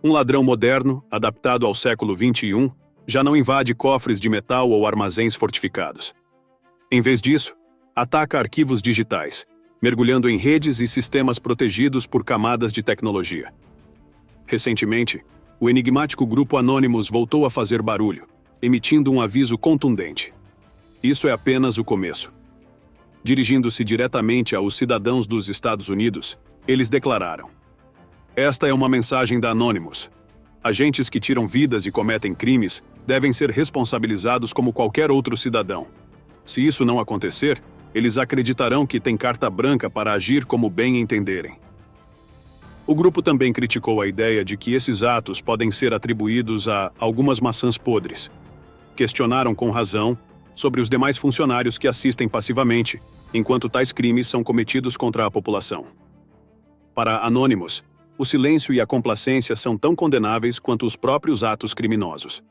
Um ladrão moderno, adaptado ao século XXI, já não invade cofres de metal ou armazéns fortificados. Em vez disso, ataca arquivos digitais, mergulhando em redes e sistemas protegidos por camadas de tecnologia. Recentemente, o enigmático grupo Anonymous voltou a fazer barulho, emitindo um aviso contundente. Isso é apenas o começo. Dirigindo-se diretamente aos cidadãos dos Estados Unidos, eles declararam: "Esta é uma mensagem da Anonymous. Agentes que tiram vidas e cometem crimes devem ser responsabilizados como qualquer outro cidadão. Se isso não acontecer, eles acreditarão que têm carta branca para agir como bem entenderem." O grupo também criticou a ideia de que esses atos podem ser atribuídos a algumas maçãs podres. Questionaram com razão sobre os demais funcionários que assistem passivamente, enquanto tais crimes são cometidos contra a população. Para Anonymous, o silêncio e a complacência são tão condenáveis quanto os próprios atos criminosos.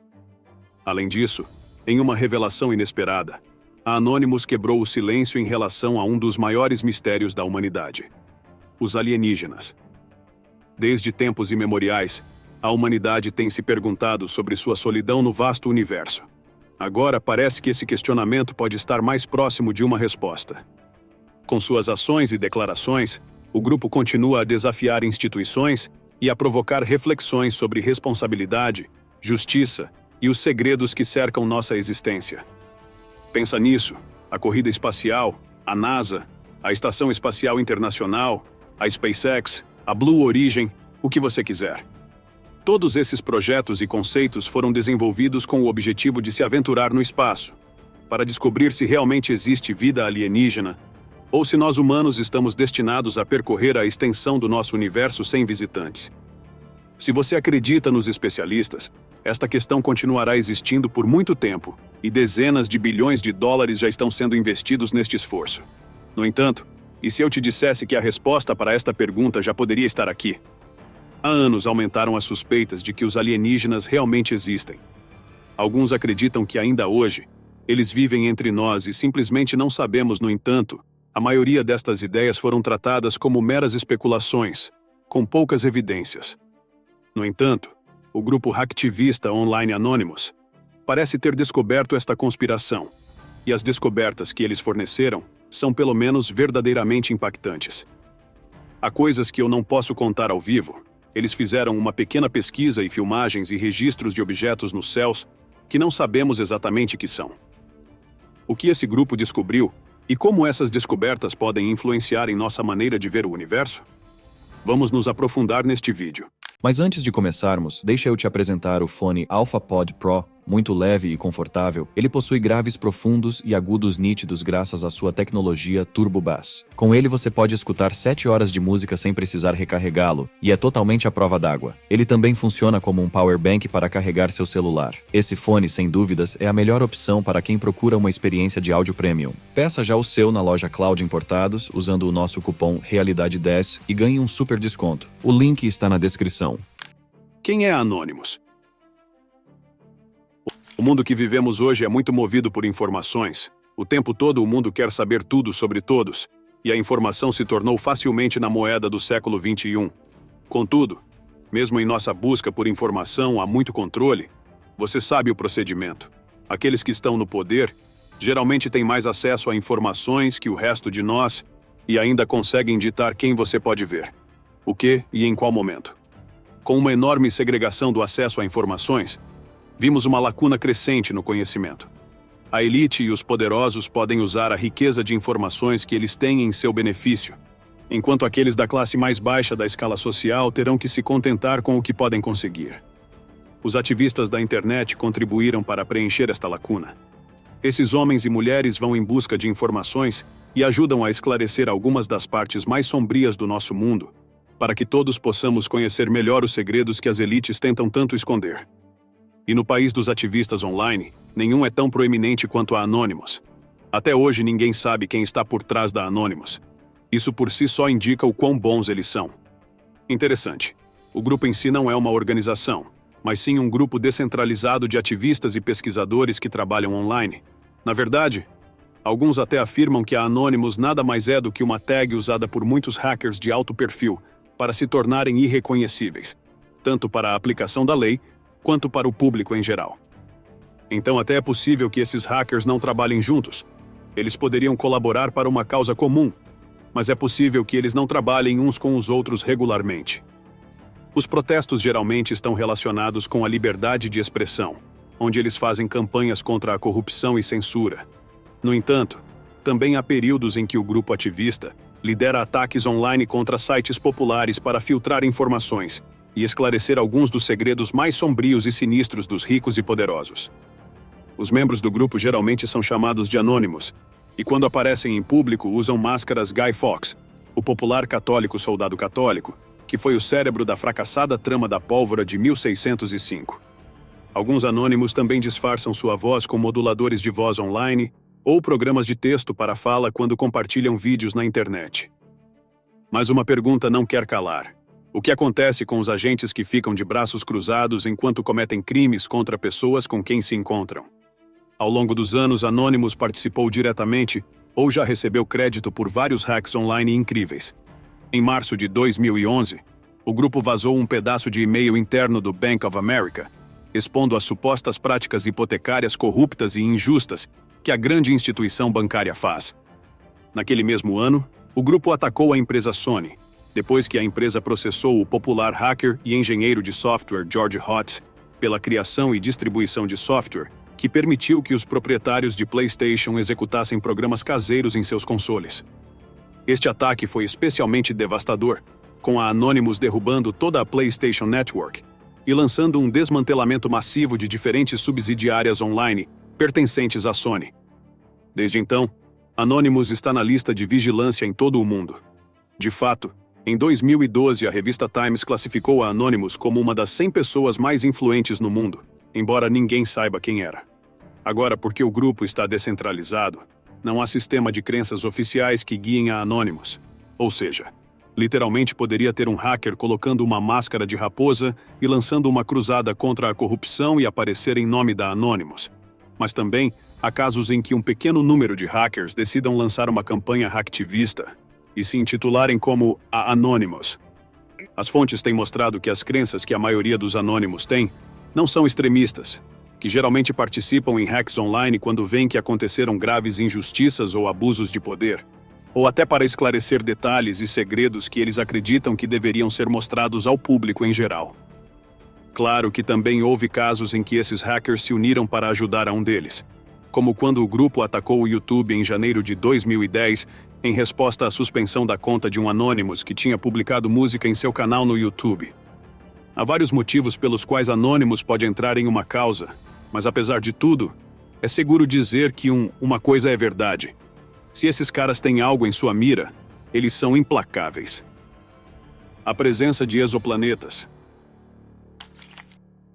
Além disso, em uma revelação inesperada, a Anonymous quebrou o silêncio em relação a um dos maiores mistérios da humanidade: os alienígenas. Desde tempos imemoriais, a humanidade tem se perguntado sobre sua solidão no vasto universo. Agora parece que esse questionamento pode estar mais próximo de uma resposta. Com suas ações e declarações, o grupo continua a desafiar instituições e a provocar reflexões sobre responsabilidade, justiça e os segredos que cercam nossa existência. Pensa nisso: a corrida espacial, a NASA, a Estação Espacial Internacional, a SpaceX, a Blue Origin, o que você quiser. Todos esses projetos e conceitos foram desenvolvidos com o objetivo de se aventurar no espaço, para descobrir se realmente existe vida alienígena, ou se nós humanos estamos destinados a percorrer a extensão do nosso universo sem visitantes. Se você acredita nos especialistas, esta questão continuará existindo por muito tempo, e dezenas de bilhões de dólares já estão sendo investidos neste esforço. No entanto, e se eu te dissesse que a resposta para esta pergunta já poderia estar aqui? Há anos aumentaram as suspeitas de que os alienígenas realmente existem. Alguns acreditam que ainda hoje, eles vivem entre nós e simplesmente não sabemos. No entanto, a maioria destas ideias foram tratadas como meras especulações, com poucas evidências. No entanto, o grupo hacktivista online Anonymous parece ter descoberto esta conspiração, e as descobertas que eles forneceram são pelo menos verdadeiramente impactantes. Há coisas que eu não posso contar ao vivo. Eles fizeram uma pequena pesquisa e filmagens e registros de objetos nos céus que não sabemos exatamente o que são. O que esse grupo descobriu e como essas descobertas podem influenciar em nossa maneira de ver o universo? Vamos nos aprofundar neste vídeo. Mas antes de começarmos, deixa eu te apresentar o fone AlphaPod Pro. Muito leve e confortável, ele possui graves profundos e agudos nítidos graças à sua tecnologia Turbo Bass. Com ele você pode escutar 7 horas de música sem precisar recarregá-lo, e é totalmente à prova d'água. Ele também funciona como um power bank para carregar seu celular. Esse fone, sem dúvidas, é a melhor opção para quem procura uma experiência de áudio premium. Peça já o seu na loja Cloud Importados, usando o nosso cupom REALIDADE10 e ganhe um super desconto. O link está na descrição. Quem é Anonymous? O mundo que vivemos hoje é muito movido por informações. O tempo todo o mundo quer saber tudo sobre todos, e a informação se tornou facilmente na moeda do século XXI. Contudo, mesmo em nossa busca por informação há muito controle, você sabe o procedimento. Aqueles que estão no poder geralmente têm mais acesso a informações que o resto de nós e ainda conseguem ditar quem você pode ver, o que e em qual momento. Com uma enorme segregação do acesso a informações, vimos uma lacuna crescente no conhecimento. A elite e os poderosos podem usar a riqueza de informações que eles têm em seu benefício, enquanto aqueles da classe mais baixa da escala social terão que se contentar com o que podem conseguir. Os ativistas da internet contribuíram para preencher esta lacuna. Esses homens e mulheres vão em busca de informações e ajudam a esclarecer algumas das partes mais sombrias do nosso mundo, para que todos possamos conhecer melhor os segredos que as elites tentam tanto esconder. E no país dos ativistas online, nenhum é tão proeminente quanto a Anonymous. Até hoje ninguém sabe quem está por trás da Anonymous. Isso por si só indica o quão bons eles são. Interessante. O grupo em si não é uma organização, mas sim um grupo descentralizado de ativistas e pesquisadores que trabalham online. Na verdade, alguns até afirmam que a Anonymous nada mais é do que uma tag usada por muitos hackers de alto perfil para se tornarem irreconhecíveis. tanto para a aplicação da lei, quanto para o público em geral. Então até é possível que esses hackers não trabalhem juntos. Eles poderiam colaborar para uma causa comum, mas é possível que eles não trabalhem uns com os outros regularmente. Os protestos geralmente estão relacionados com a liberdade de expressão, onde eles fazem campanhas contra a corrupção e censura. No entanto, também há períodos em que o grupo ativista lidera ataques online contra sites populares para filtrar informações e esclarecer alguns dos segredos mais sombrios e sinistros dos ricos e poderosos. Os membros do grupo geralmente são chamados de anônimos, e quando aparecem em público usam máscaras Guy Fawkes, o popular católico soldado católico, que foi o cérebro da fracassada trama da pólvora de 1605. Alguns anônimos também disfarçam sua voz com moduladores de voz online ou programas de texto para fala quando compartilham vídeos na internet. Mas uma pergunta não quer calar. O que acontece com os agentes que ficam de braços cruzados enquanto cometem crimes contra pessoas com quem se encontram? Ao longo dos anos, Anonymous participou diretamente ou já recebeu crédito por vários hacks online incríveis. Em março de 2011, o grupo vazou um pedaço de e-mail interno do Bank of America, expondo as supostas práticas hipotecárias corruptas e injustas que a grande instituição bancária faz. Naquele mesmo ano, o grupo atacou a empresa Sony, depois que a empresa processou o popular hacker e engenheiro de software George Hotz pela criação e distribuição de software que permitiu que os proprietários de PlayStation executassem programas caseiros em seus consoles. Este ataque foi especialmente devastador, com a Anonymous derrubando toda a PlayStation Network e lançando um desmantelamento massivo de diferentes subsidiárias online pertencentes à Sony. Desde então, Anonymous está na lista de vigilância em todo o mundo. De fato, em 2012 a revista Times classificou a Anonymous como uma das 100 pessoas mais influentes no mundo, embora ninguém saiba quem era. Agora, porque o grupo está descentralizado, não há sistema de crenças oficiais que guiem a Anonymous. Ou seja, literalmente poderia ter um hacker colocando uma máscara de raposa e lançando uma cruzada contra a corrupção e aparecer em nome da Anonymous. Mas também há casos em que um pequeno número de hackers decidam lançar uma campanha hacktivista e se intitularem como a Anonymous. As fontes têm mostrado que as crenças que a maioria dos anônimos tem não são extremistas, que geralmente participam em hacks online quando veem que aconteceram graves injustiças ou abusos de poder, ou até para esclarecer detalhes e segredos que eles acreditam que deveriam ser mostrados ao público em geral. Claro que também houve casos em que esses hackers se uniram para ajudar a um deles, como quando o grupo atacou o YouTube em janeiro de 2010 em resposta à suspensão da conta de um Anonymous que tinha publicado música em seu canal no YouTube. Há vários motivos pelos quais Anonymous pode entrar em uma causa, mas apesar de tudo, é seguro dizer que uma coisa é verdade. Se esses caras têm algo em sua mira, eles são implacáveis. A presença de exoplanetas.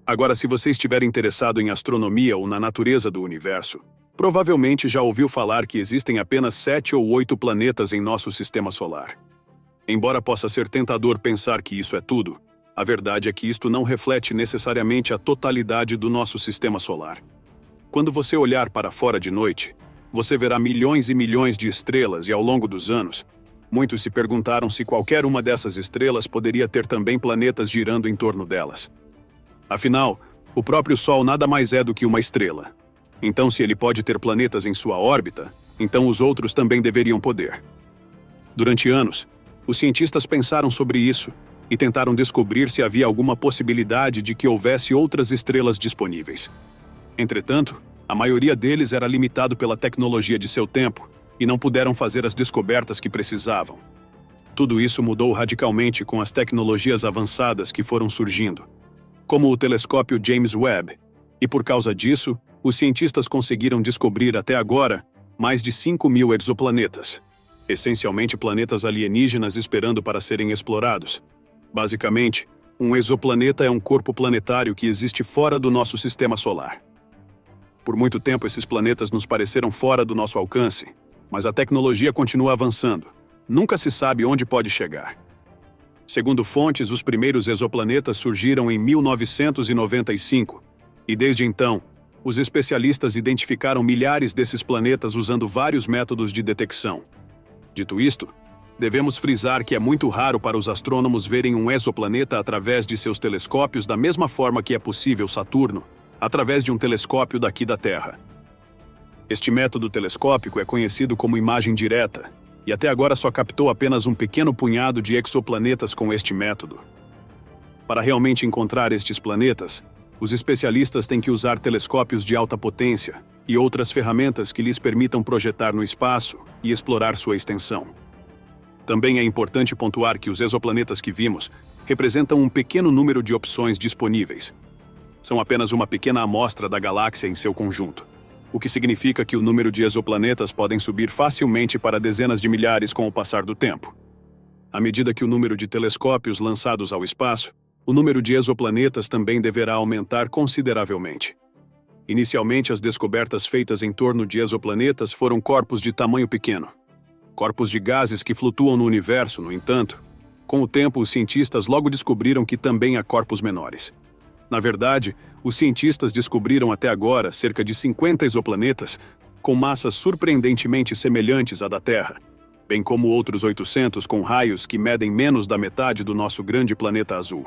Agora, se você estiver interessado em astronomia ou na natureza do universo, provavelmente já ouviu falar que existem apenas 7 ou 8 planetas em nosso sistema solar. Embora possa ser tentador pensar que isso é tudo, a verdade é que isto não reflete necessariamente a totalidade do nosso sistema solar. Quando você olhar para fora de noite, você verá milhões e milhões de estrelas e ao longo dos anos, muitos se perguntaram se qualquer uma dessas estrelas poderia ter também planetas girando em torno delas. Afinal, o próprio Sol nada mais é do que uma estrela. Então, se ele pode ter planetas em sua órbita, então os outros também deveriam poder. Durante anos, os cientistas pensaram sobre isso e tentaram descobrir se havia alguma possibilidade de que houvesse outras estrelas disponíveis. Entretanto, a maioria deles era limitado pela tecnologia de seu tempo e não puderam fazer as descobertas que precisavam. Tudo isso mudou radicalmente com as tecnologias avançadas que foram surgindo, como o telescópio James Webb, e por causa disso, os cientistas conseguiram descobrir até agora mais de 5.000 exoplanetas, essencialmente planetas alienígenas esperando para serem explorados. Basicamente, um exoplaneta é um corpo planetário que existe fora do nosso sistema solar. Por muito tempo, esses planetas nos pareceram fora do nosso alcance, mas a tecnologia continua avançando. Nunca se sabe onde pode chegar. Segundo fontes, os primeiros exoplanetas surgiram em 1995, e desde então, os especialistas identificaram milhares desses planetas usando vários métodos de detecção. Dito isto, Devemos frisar que é muito raro para os astrônomos verem um exoplaneta através de seus telescópios da mesma forma que é possível Saturno, através de um telescópio daqui da Terra. Este método telescópico é conhecido como imagem direta, e até agora só captou apenas um pequeno punhado de exoplanetas com este método. Para realmente encontrar estes planetas, os especialistas têm que usar telescópios de alta potência e outras ferramentas que lhes permitam projetar no espaço e explorar sua extensão. Também é importante pontuar que os exoplanetas que vimos representam um pequeno número de opções disponíveis. São apenas uma pequena amostra da galáxia em seu conjunto, o que significa que o número de exoplanetas podem subir facilmente para dezenas de milhares com o passar do tempo. À medida que o número de telescópios lançados ao espaço, o número de exoplanetas também deverá aumentar consideravelmente. Inicialmente, as descobertas feitas em torno de exoplanetas foram corpos de tamanho pequeno. Corpos de gases que flutuam no universo, no entanto. Com o tempo, os cientistas logo descobriram que também há corpos menores. Na verdade, os cientistas descobriram até agora cerca de 50 exoplanetas com massas surpreendentemente semelhantes à da Terra, bem como outros 800 com raios que medem menos da metade do nosso grande planeta azul.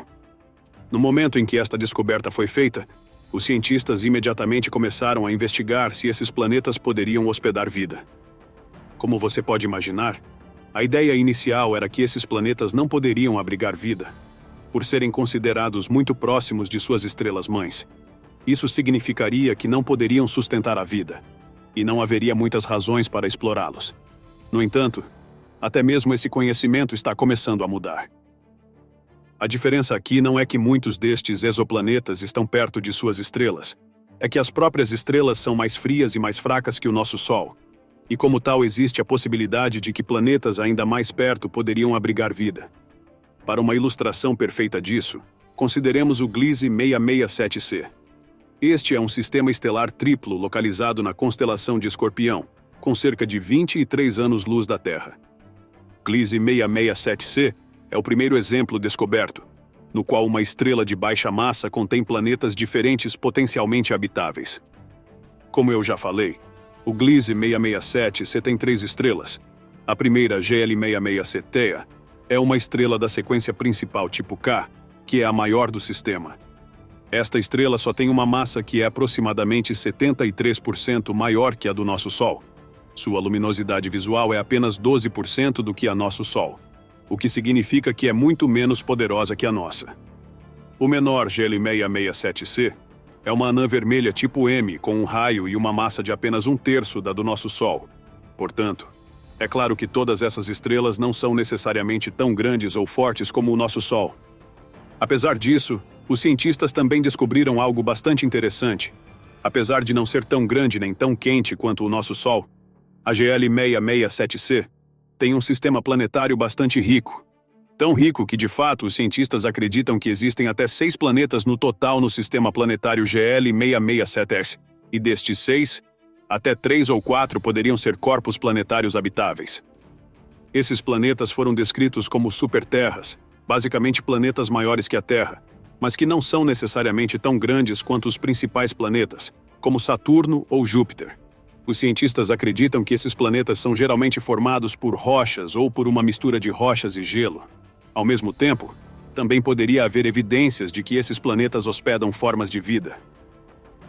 No momento em que esta descoberta foi feita, os cientistas imediatamente começaram a investigar se esses planetas poderiam hospedar vida. Como você pode imaginar, a ideia inicial era que esses planetas não poderiam abrigar vida, por serem considerados muito próximos de suas estrelas-mães. Isso significaria que não poderiam sustentar a vida, e não haveria muitas razões para explorá-los. No entanto, até mesmo esse conhecimento está começando a mudar. A diferença aqui não é que muitos destes exoplanetas estão perto de suas estrelas, é que as próprias estrelas são mais frias e mais fracas que o nosso Sol, e como tal existe a possibilidade de que planetas ainda mais perto poderiam abrigar vida. Para uma ilustração perfeita disso, consideremos o Gliese 667c. Este é um sistema estelar triplo localizado na constelação de Escorpião, com cerca de 23 anos-luz da Terra. Gliese 667c é o primeiro exemplo descoberto, no qual uma estrela de baixa massa contém planetas diferentes potencialmente habitáveis. Como eu já falei, o Gliese 667c tem 3 estrelas. A primeira, GL66c Thea, é uma estrela da sequência principal tipo K, que é a maior do sistema. Esta estrela só tem uma massa que é aproximadamente 73% maior que a do nosso Sol. Sua luminosidade visual é apenas 12% do que a nosso Sol, o que significa que é muito menos poderosa que a nossa. O menor GL667c é uma anã vermelha tipo M com um raio e uma massa de apenas 1/3 da do nosso Sol. Portanto, é claro que todas essas estrelas não são necessariamente tão grandes ou fortes como o nosso Sol. Apesar disso, os cientistas também descobriram algo bastante interessante. Apesar de não ser tão grande nem tão quente quanto o nosso Sol, a GL667c tem um sistema planetário bastante rico. Tão rico que, de fato, os cientistas acreditam que existem até 6 planetas no total no sistema planetário GL667s, e destes 6, até 3 ou 4 poderiam ser corpos planetários habitáveis. Esses planetas foram descritos como superterras, basicamente planetas maiores que a Terra, mas que não são necessariamente tão grandes quanto os principais planetas, como Saturno ou Júpiter. Os cientistas acreditam que esses planetas são geralmente formados por rochas ou por uma mistura de rochas e gelo. Ao mesmo tempo, também poderia haver evidências de que esses planetas hospedam formas de vida.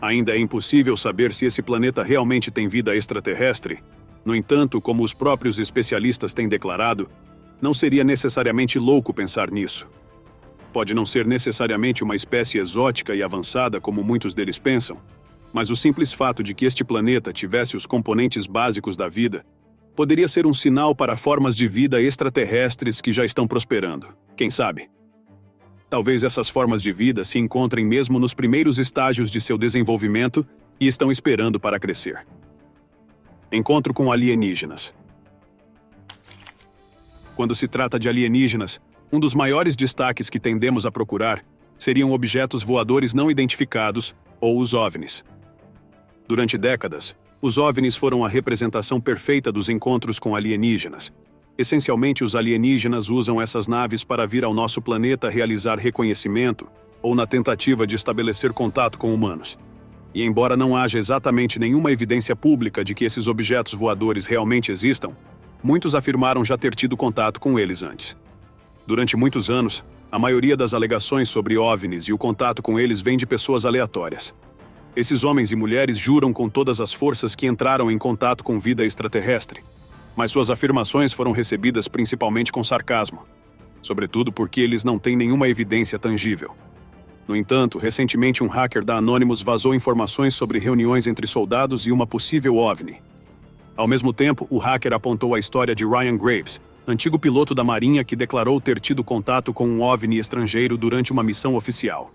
Ainda é impossível saber se esse planeta realmente tem vida extraterrestre. No entanto, como os próprios especialistas têm declarado, não seria necessariamente louco pensar nisso. Pode não ser necessariamente uma espécie exótica e avançada como muitos deles pensam, mas o simples fato de que este planeta tivesse os componentes básicos da vida poderia ser um sinal para formas de vida extraterrestres que já estão prosperando. Quem sabe? Talvez essas formas de vida se encontrem mesmo nos primeiros estágios de seu desenvolvimento e estão esperando para crescer. Encontro com alienígenas. Quando se trata de alienígenas, um dos maiores destaques que tendemos a procurar seriam objetos voadores não identificados, ou os OVNIs. Durante décadas, os OVNIs foram a representação perfeita dos encontros com alienígenas. Essencialmente, os alienígenas usam essas naves para vir ao nosso planeta realizar reconhecimento ou na tentativa de estabelecer contato com humanos. E embora não haja exatamente nenhuma evidência pública de que esses objetos voadores realmente existam, muitos afirmaram já ter tido contato com eles antes. Durante muitos anos, a maioria das alegações sobre OVNIs e o contato com eles vem de pessoas aleatórias. Esses homens e mulheres juram com todas as forças que entraram em contato com vida extraterrestre, mas suas afirmações foram recebidas principalmente com sarcasmo, sobretudo porque eles não têm nenhuma evidência tangível. No entanto, recentemente um hacker da Anonymous vazou informações sobre reuniões entre soldados e uma possível OVNI. Ao mesmo tempo, o hacker apontou a história de Ryan Graves, antigo piloto da Marinha que declarou ter tido contato com um OVNI estrangeiro durante uma missão oficial.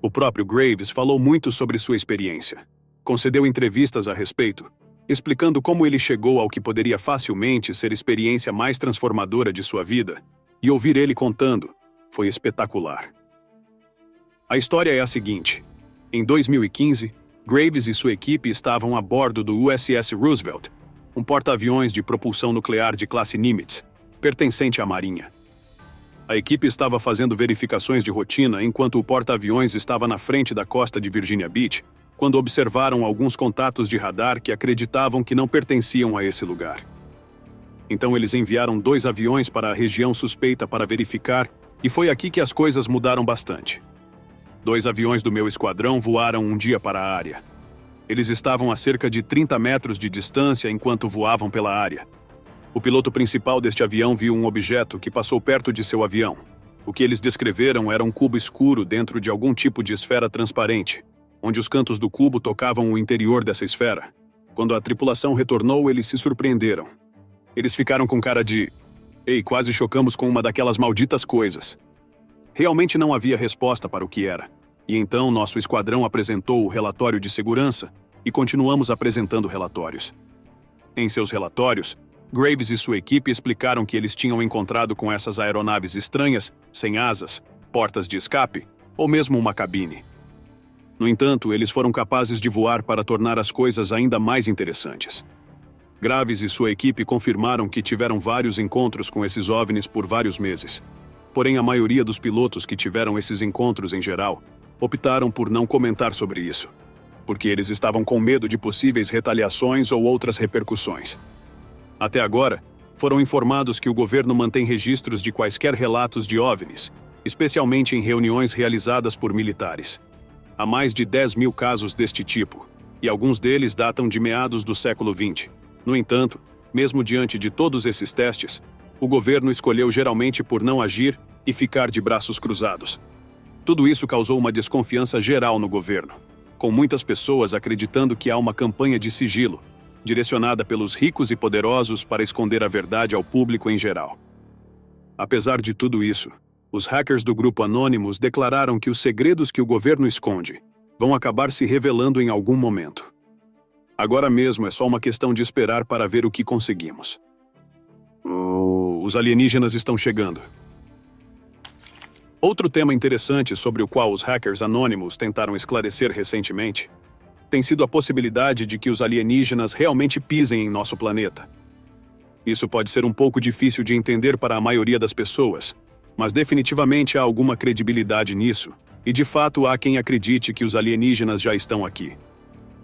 O próprio Graves falou muito sobre sua experiência. Concedeu entrevistas a respeito, explicando como ele chegou ao que poderia facilmente ser a experiência mais transformadora de sua vida, e ouvir ele contando foi espetacular. A história é a seguinte: em 2015, Graves e sua equipe estavam a bordo do USS Roosevelt, um porta-aviões de propulsão nuclear de classe Nimitz, pertencente à Marinha. A equipe estava fazendo verificações de rotina enquanto o porta-aviões estava na frente da costa de Virginia Beach, quando observaram alguns contatos de radar que acreditavam que não pertenciam a esse lugar. Então eles enviaram 2 aviões para a região suspeita para verificar, e foi aqui que as coisas mudaram bastante. 2 aviões do meu esquadrão voaram um dia para a área. Eles estavam a cerca de 30 metros de distância enquanto voavam pela área. O piloto principal deste avião viu um objeto que passou perto de seu avião. O que eles descreveram era um cubo escuro dentro de algum tipo de esfera transparente, onde os cantos do cubo tocavam o interior dessa esfera. Quando a tripulação retornou, eles se surpreenderam. Eles ficaram com cara de: "Ei, quase chocamos com uma daquelas malditas coisas." Realmente não havia resposta para o que era. E então nosso esquadrão apresentou o relatório de segurança e continuamos apresentando relatórios. Em seus relatórios, Graves e sua equipe explicaram que eles tinham encontrado com essas aeronaves estranhas, sem asas, portas de escape ou mesmo uma cabine. No entanto, eles foram capazes de voar para tornar as coisas ainda mais interessantes. Graves e sua equipe confirmaram que tiveram vários encontros com esses OVNIs por vários meses. Porém, a maioria dos pilotos que tiveram esses encontros em geral optaram por não comentar sobre isso, porque eles estavam com medo de possíveis retaliações ou outras repercussões. Até agora, foram informados que o governo mantém registros de quaisquer relatos de OVNIs, especialmente em reuniões realizadas por militares. Há mais de 10.000 casos deste tipo, e alguns deles datam de meados do século XX. No entanto, mesmo diante de todos esses testes, o governo escolheu geralmente por não agir e ficar de braços cruzados. Tudo isso causou uma desconfiança geral no governo, com muitas pessoas acreditando que há uma campanha de sigilo, direcionada pelos ricos e poderosos para esconder a verdade ao público em geral. Apesar de tudo isso, os hackers do grupo Anonymous declararam que os segredos que o governo esconde vão acabar se revelando em algum momento. Agora mesmo é só uma questão de esperar para ver o que conseguimos. Os alienígenas estão chegando. Outro tema interessante sobre o qual os hackers Anonymous tentaram esclarecer recentemente tem sido a possibilidade de que os alienígenas realmente pisem em nosso planeta. Isso pode ser um pouco difícil de entender para a maioria das pessoas, mas definitivamente há alguma credibilidade nisso, e de fato há quem acredite que os alienígenas já estão aqui.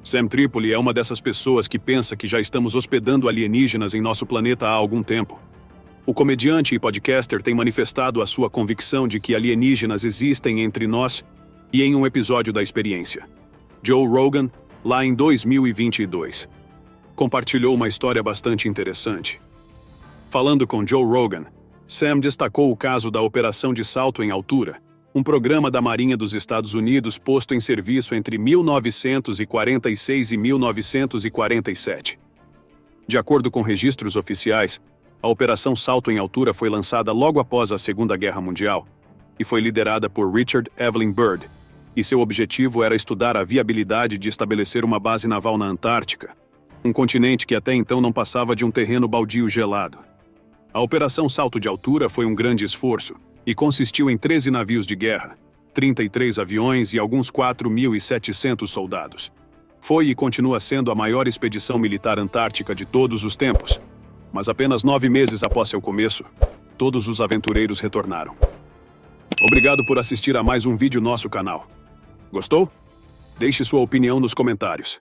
Sam Tripoli é uma dessas pessoas que pensa que já estamos hospedando alienígenas em nosso planeta há algum tempo. O comediante e podcaster tem manifestado a sua convicção de que alienígenas existem entre nós e em um episódio da experiência. Joe Rogan, lá em 2022, compartilhou uma história bastante interessante. Falando com Joe Rogan, Sam destacou o caso da Operação de Salto em Altura, um programa da Marinha dos Estados Unidos posto em serviço entre 1946 e 1947. De acordo com registros oficiais, a Operação Salto em Altura foi lançada logo após a Segunda Guerra Mundial e foi liderada por Richard Evelyn Byrd, e seu objetivo era estudar a viabilidade de estabelecer uma base naval na Antártica, um continente que até então não passava de um terreno baldio gelado. A Operação Salto de Altura foi um grande esforço e consistiu em 13 navios de guerra, 33 aviões e alguns 4.700 soldados. Foi e continua sendo a maior expedição militar antártica de todos os tempos. Mas apenas 9 meses após seu começo, todos os aventureiros retornaram. Obrigado por assistir a mais um vídeo no nosso canal. Gostou? Deixe sua opinião nos comentários.